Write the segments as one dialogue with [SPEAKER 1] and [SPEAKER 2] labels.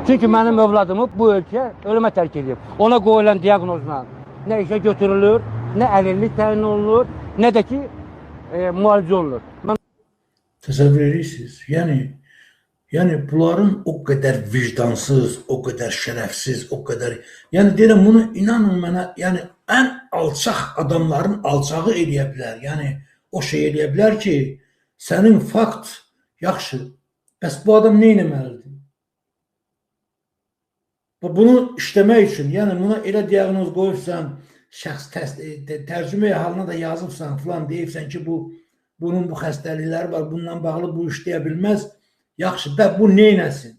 [SPEAKER 1] Çünki mənim övladımı bu ölkə ölümə tərk edib. Ona qoyulan diaqnozla nə işə götürülür, nə əlillik təyin olunur, nə də ki müalicə olunur.
[SPEAKER 2] Təsəvvür edirsiniz? Yəni bunların o qədər vicdansız, o qədər şərəfsiz, o qədər... Yəni deyirəm, bunu inanın mənə, yəni ən alçaq adamların alçağı eləyə bilər. Yəni o şey eləyə bilər ki, sənin fakt yaxşı, bəs bu adam nə etməlidir? Bunu işləmək üçün, yəni buna elə diaqnoz qoyubsan, şəxs tərcümə halına da yazıbsan filan, deyibsən ki, bunun bu xəstəlikləri var, bundan bağlı bu işləyə bilməz. Yaxşı, bu neynəsin?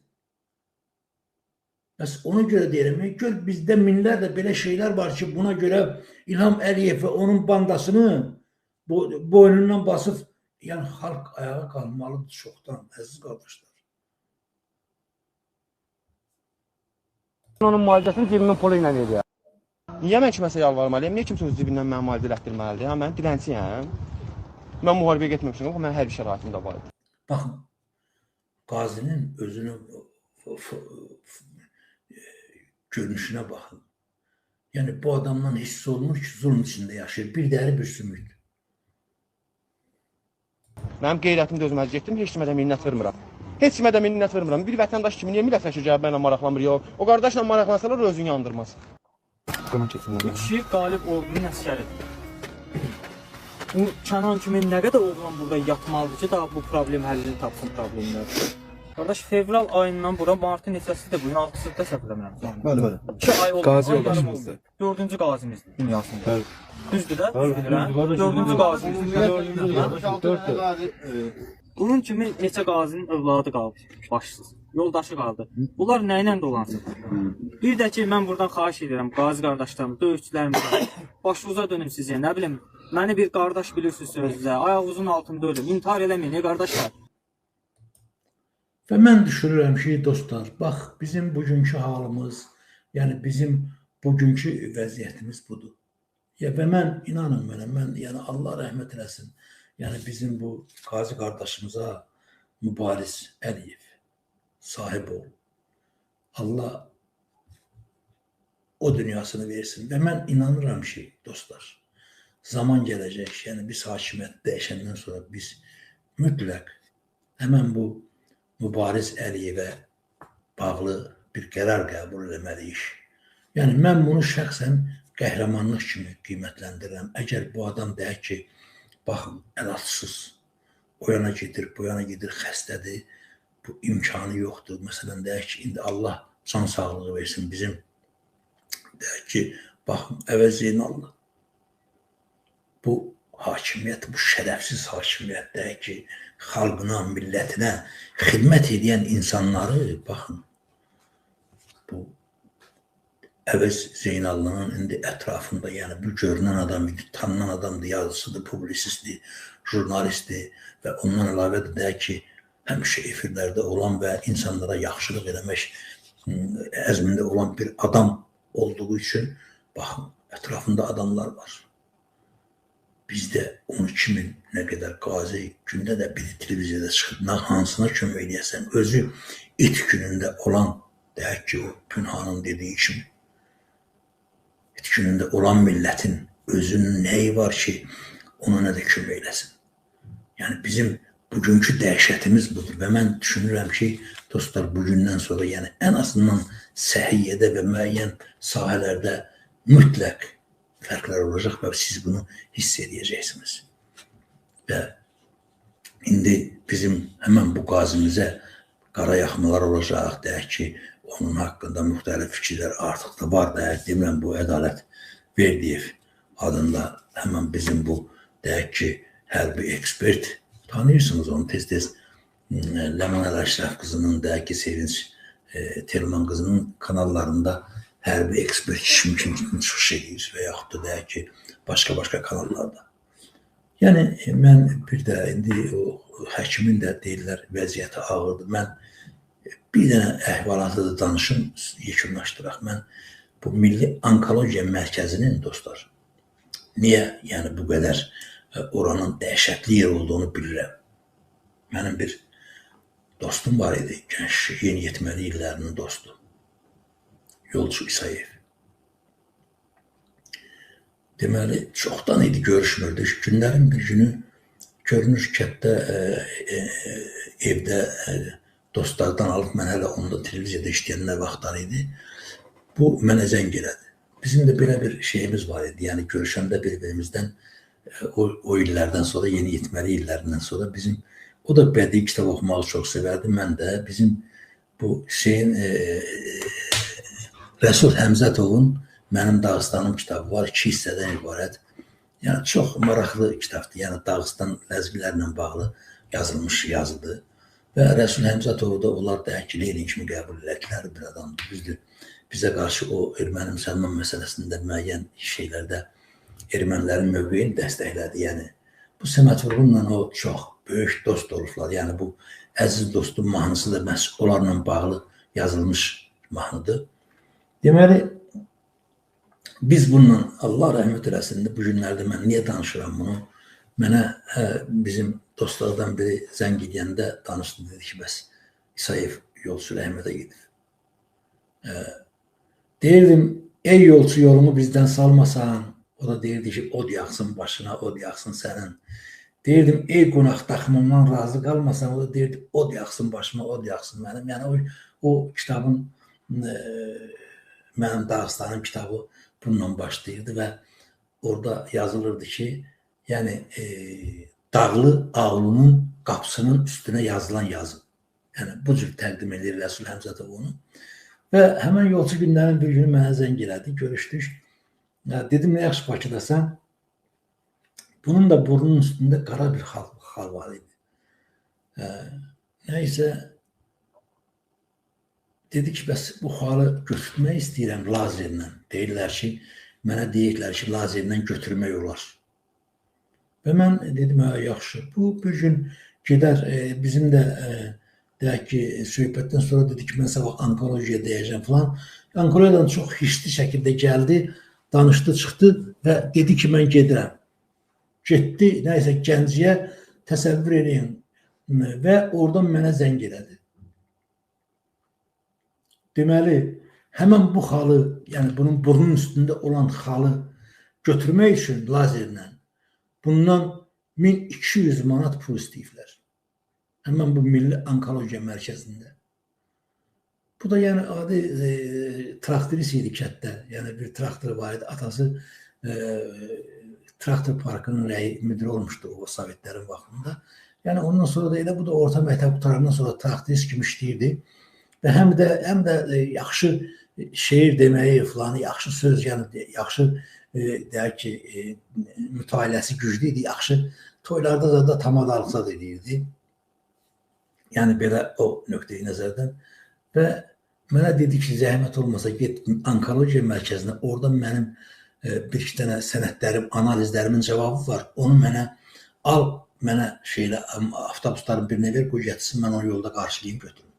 [SPEAKER 2] Bəs ona görə deyirəm, gör bizdə minlərlə belə şeylər var ki, buna görə İlham Əliyev və onun bandasını boynundan basıb, yəni xalq ayağa qalmalıdır çoxdan, əziz qardaşlar.
[SPEAKER 1] Onun müalicəsini cibimin pulu ilə edir.
[SPEAKER 3] Niyə mən kiməsə yalvarmalıyım? Niyə kimsə öz cibindən mənə müalicə elətdirməlidir? Mən dilənçiyəm. Mən müharibəyə getməmişəm, amma mənim hər bir şəraitim də var.
[SPEAKER 2] Baxın, qazinin özünün görünüşünə baxın. Yəni, bu adamdan hiss olunur ki, zulm içində yaşayır. Bir dəri, bir sümük.
[SPEAKER 3] Mənim qeyrətim də özümə getdim, heç kimə də minnət vermirəm. Heç kimə də minnət vermirəm. Bir vətəndaş kimi niyə millətləşir gəlib mənimlə maraqlanmır? Yox, o qardaşla maraqlansalar özünü yandırmaz.
[SPEAKER 4] Kişi qalib ordunun əsgəridir. Bu Kənan kimi nə qədər oğlan burada yatmalıdır ki, daha bu problem həllini tapsın problemlər. Qardaş, fevral ayından bura martın neçəsi də bugün 6-da səhv eləmirəm.
[SPEAKER 5] Bəli.
[SPEAKER 4] 2 ay oldu.
[SPEAKER 5] Qazi yoldaşımızdır.
[SPEAKER 4] 4-cü qazimizdir dünyasında.
[SPEAKER 5] Bəli.
[SPEAKER 4] Düzdür də? 4-cü qazimizdir. Bunun kimi neçə qazinin övladı qaldı, başsız. Yoldaşı qaldı. Bunlar nə ilə dolansın? Bir də ki, mən buradan xahiş edirəm, qazi qardaşlarım, döyüşçülərimizə, başınıza dönüm sizə, nə bilim, məni bir qardaş bilirsiniz sözünüzə, ayağınızın altında ölüm, intihar eləməyin, qardaşlar.
[SPEAKER 2] Və mən düşünürəm ki, dostlar, bax, bizim bugünkü halımız, yəni bizim bugünkü vəziyyətimiz budur. Və mən, inanın mənə, yəni Allah rəhmət eləsin, yəni bizim bu qazi qardaşımıza Mübariz Əliyev sahib ol. Allah o dünyasını versin. Və mən inanıram ki, dostlar, zaman gələcək, yəni biz hakimiyyət dəyişəndən sonra biz mütləq həmən bu Mübariz Əliyevə bağlı bir qərar qəbul eləməliyik. Yəni mən bunu şəxsən qəhrəmanlıq kimi qiymətləndirirəm. Əgər bu adam deyək ki, baxın, əlatsız, o yana gedir, bu yana gedir, xəstədir, bu imkanı yoxdur. Məsələn, deyək ki, indi Allah can sağlığı versin bizim. Deyək ki, baxın, Əvəz Zeynallı. Bu hakimiyyət, bu şərəfsiz hakimiyyət, deyək ki, xalqına, millətinə xidmət edən insanları, baxın, bu Əvəz Zeynallının indi ətrafında, yəni bu görünən adam, tanınan adamdır, yazısıdır, publisistdir, jurnalistdir və ondan əlavə də deyək ki, həmişə efirlərdə olan və insanlara yaxşılıq eləmək əzmində olan bir adam olduğu üçün, baxın, ətrafında adamlar var. Bizdə 12 min nə qədər qazi, gündə də biri televiziyada çıxıb, hansına kömək eləyəsən, özü it günündə olan, deyək ki, o Pünhanın dediyi kimi, it günündə olan millətin özünün nəyi var ki, ona nə də kömək eləsin. Yəni, bizim bugünkü dəhşətimiz budur və mən düşünürəm ki, dostlar, bugündən sonra, yəni ən azından səhiyyədə və müəyyən sahələrdə mütləq fərqlər olacaq və siz bunu hiss edəcəksiniz. Və indi bizim həmən bu qazimizə qara yaxmalar olacaq, deyək ki, onun haqqında müxtəlif fikirlər artıq da var, demirəm bu Ədalət Verdiyev adında həmən bizim bu, deyək ki, hərbi ekspert, tanıyırsınız onu tez-tez, Ləman Əl-Əşrəf qızının, deyək ki, Sevinç Telman qızının kanallarında hərbi ekspert kim çıxış edir və yaxud da deyək ki, başqa-başqa kanallarda. Yəni, mən bir də indi o həkimin də deyirlər, vəziyyəti ağırdır. Mən bir dənə əhvalatı da danışım, yekunlaşdıraq. Mən bu Milli Onkologiya Mərkəzinin, dostlar, niyə yəni bu qədər oranın dəhşətli yer olduğunu bilirəm. Mənim bir dostum var idi, gənc, yeniyetməli illərinin dostu. Yolçu İsayev. Deməli, çoxdan idi görüşmürdük. Günlərin bir günü görünür kətdə evdə dostlardan alıb, mən hələ onda televiziyada işləyənlər vaxtlar idi. Bu mənə zəng elədi. Bizim də belə bir şeyimiz var idi. Yəni görüşəndə bir-birimizdən o illərdən sonra, yeniyetməli illərindən sonra bizim, o da bədii kitab oxumağı çox sevərdi. Mən də bizim bu şeyin Rəsul Həmzətovun Mənim Dağıstanım kitabı var, 2 hissədən ibarət. Yəni çox maraqlı kitabdır. Yəni Dağıstan ləzgilərlə bağlı yazılmış yazıdır. Və Rəsul Həmzətovu da onlar dəhki Lenin kimi qəbul elədilər bir adamdır. Düzdür. Bizə qarşı o erməni-müsəlman məsələsində müəyyən şeylərdə ermənilərin mövqeyini dəstəklədi. Yəni bu Səməd Vurğunla o çox böyük dost olublar. Yəni bu əziz dostum mahnısı da məhz onlarla bağlı yazılmış mahnıdır. Deməli, biz bununla Allah rəhmət eləsin, bu günlərdə mən niyə danışıram bunu? Mənə bizim dostlardan biri zəng edəndə danışdı, dedi ki, bəs İsayev yolçu rəhmətə gedib. Deyirdim, ey yolçu yolumu bizdən salmasan, o da deyirdi ki, od yaxsın başına, od yaxsın sənin. Deyirdim, ey qonaq daxmından razı qalmasan, o da deyirdi, od yaxsın başıma, od yaxsın mənim. Yəni o kitabın, Mənim Dağıstanım kitabı bununla başlayırdı və orada yazılırdı ki, yəni Dağlı ağlının qapısının üstünə yazılan yazı. Yəni bu cür təqdim edir Rəsul Həmzətov onu. Və həmən yolçu günlərin bir günü mənə zəng elədi, görüşdük. Dedim, nə yaxşı Bakıdasan? Bunun da burnunun üstündə qara bir xal var idi. Nəysə, dedi ki, bəs bu xalı götürmək istəyirəm lazerlə. Deyirlər ki, mənə deyirlər ki, lazerlə götürmək olar. Və mən dedim, yaxşı, bu bir gün gedər, bizim də deyək ki, söhbətdən sonra dedi ki, mən sabah onkologiya deyəcəm falan. Onkologiyadan çox hissli şəkildə gəldi, danışdı, çıxdı və dedi ki, mən gedirəm. Getdi, nəysə Gəncəyə, təsəvvür edin və oradan mənə zəng elədi. Deməli, həmən bu xalı, yəni bunun burnun üstündə olan xalı götürmək üçün lazerlə bundan 1200 manat pul istəyiblər. Həmən bu Milli Onkologiya Mərkəzində. Bu da yəni adi traktorist idi kətdə. Yəni bir traktor var idi. Atası traktor parkının müdiri olmuşdu o Sovetlərin vaxtında. Yəni ondan sonra da elə bu da orta məktəb qutarandan sonra traktorist kimi işləyirdi. Və həm də yaxşı şeir deməyi falan, yaxşı söz, yəni yaxşı deyək ki, mütaliəsi güclü idi, yaxşı toylarda da tamadalıqsad edirdi. Yəni belə o nöqteyi nəzərdən. Və mənə dedi ki, zəhmət olmasa get Onkologiya Mərkəzinə, orada mənim bir-iki dənə sənədlərim, analizlərimin cavabı var. Onu mənə al, mənə avtobusların birinə ver, qoy gətirsin, mən onu yolda qarşılayım, götürüm.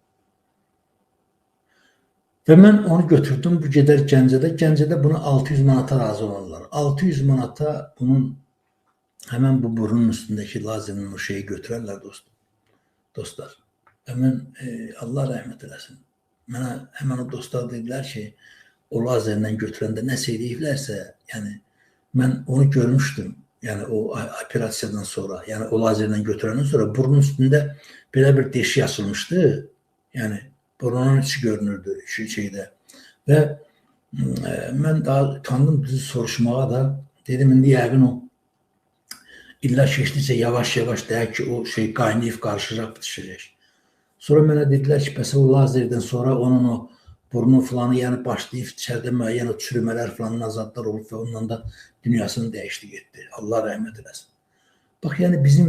[SPEAKER 2] Və mən onu götürdüm, bu gedər Gəncədə. Gəncədə bunu 600 manata razı olurlar. 600 manata bunun həmən bu burnun üstündəki lazerinin o şeyi götürərlər dostlar. Və mən, Allah rəhmət eləsin, mənə həmən o dostlar dedilər ki, o lazerlə götürəndə nəsə ediblərsə, yəni mən onu görmüşdüm, yəni o operasiyadan sonra, yəni o lazerlə götürəndən sonra burnun üstündə belə bir deşik açılmışdı, yəni burnunun içi görünürdü şeydə. Və mən daha tanıdım düzü soruşmağa da, dedim, indi yəqin o illər keçdikcə yavaş-yavaş deyək ki, o şey qaynayıb qarışacaq, bitişəcək. Sonra mənə dedilər ki, bəs o lazerdən sonra onun o burnu falanı, yəni başlayıb içərdə müəyyən o çürümələr falan azadlar olub və ondan da dünyasını dəyişdi getdi. Allah rəhmət eləsin. Bax, yəni bizim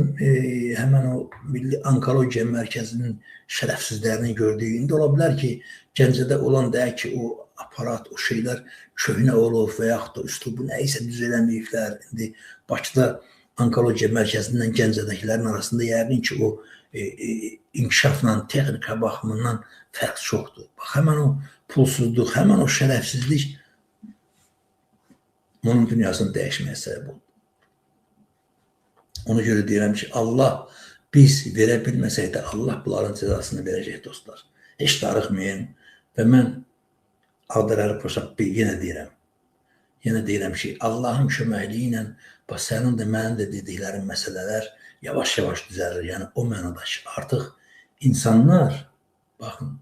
[SPEAKER 2] həmən o Milli Onkologiya Mərkəzinin şərəfsizlərini gördüyü, indi ola bilər ki, Gəncədə olan deyək ki, o aparat, o şeylər köhnə olub və yaxud da üslubu nəyisə düz eləməyiblər. İndi Bakıda Onkologiya Mərkəzindən Gəncədəkilərin arasında yəqin ki, o inkişafla, texnika baxımından fərq çoxdur. Bax, həmən o pulsuzluq, həmən o şərəfsizlik onun dünyasını dəyişməyə səbəb oldu. Ona görə deyirəm ki, Allah biz verə bilməsək də Allah bunların cəzasını verəcək dostlar. Heç darıxmayın və mən Ağdərəli Poşaq bir yenə deyirəm ki, Allahın köməkliyi ilə bax sənin də mənim də dediklərim məsələlər yavaş-yavaş düzəlir. Yəni o mənada ki, artıq insanlar baxın,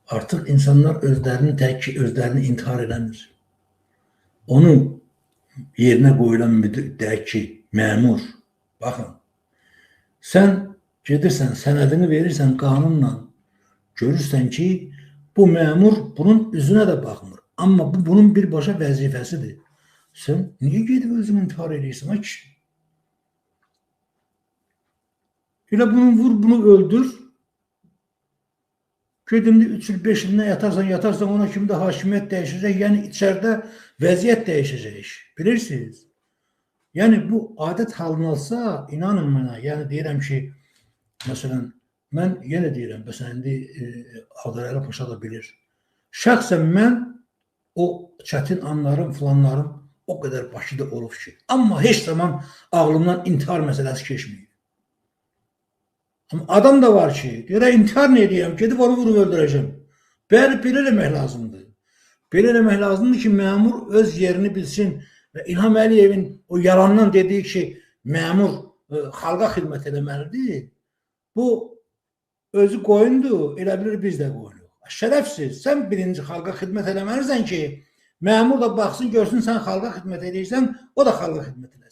[SPEAKER 2] artıq insanlar özlərini intihar eləmir. Onu yerinə qoyulan müdür deyək ki, məmur, baxın, sən gedirsən, sənədini verirsən qanunla, görürsən ki, bu məmur bunun üzünə də baxmır. Amma bu bunun birbaşa vəzifəsidir. Sən niyə gedib özünü intihar edirsən? Ay kişi. Elə bunu vur, bunu öldür. Gedimdə 3 il, 5 il nə yatarsan ona kimi də hakimiyyət dəyişəcək. Yəni içəridə vəziyyət dəyişəcək. Bilirsiniz? Yəni bu adət halına alsa, inanın mənə, yəni deyirəm ki, məsələn, mən yenə deyirəm, məsələn, indi Ağdərəli Paşa da bilir. Şəxsən mən o çətin anlarım, filanlarım o qədər Bakıda olub ki, amma heç zaman ağlımdan intihar məsələsi keçməyib. Amma adam da var ki, deyirəm, intihar nə edəyəm, gedib onu vurub öldürəcəm. Belə eləmək lazımdır. Belə eləmək lazımdır ki, məmur öz yerini bilsin və İlham Əliyevin o yalandan dediyi ki, məmur xalqa xidmət eləməlidir. Bu özü qoyundur, elə bilir biz də qoyunuq. Şərəfsiz, sən birinci xalqa xidmət eləməlisən ki, məmur da baxsın, görsün sən xalqa xidmət edirsən, o da xalqa xidmət eləsin.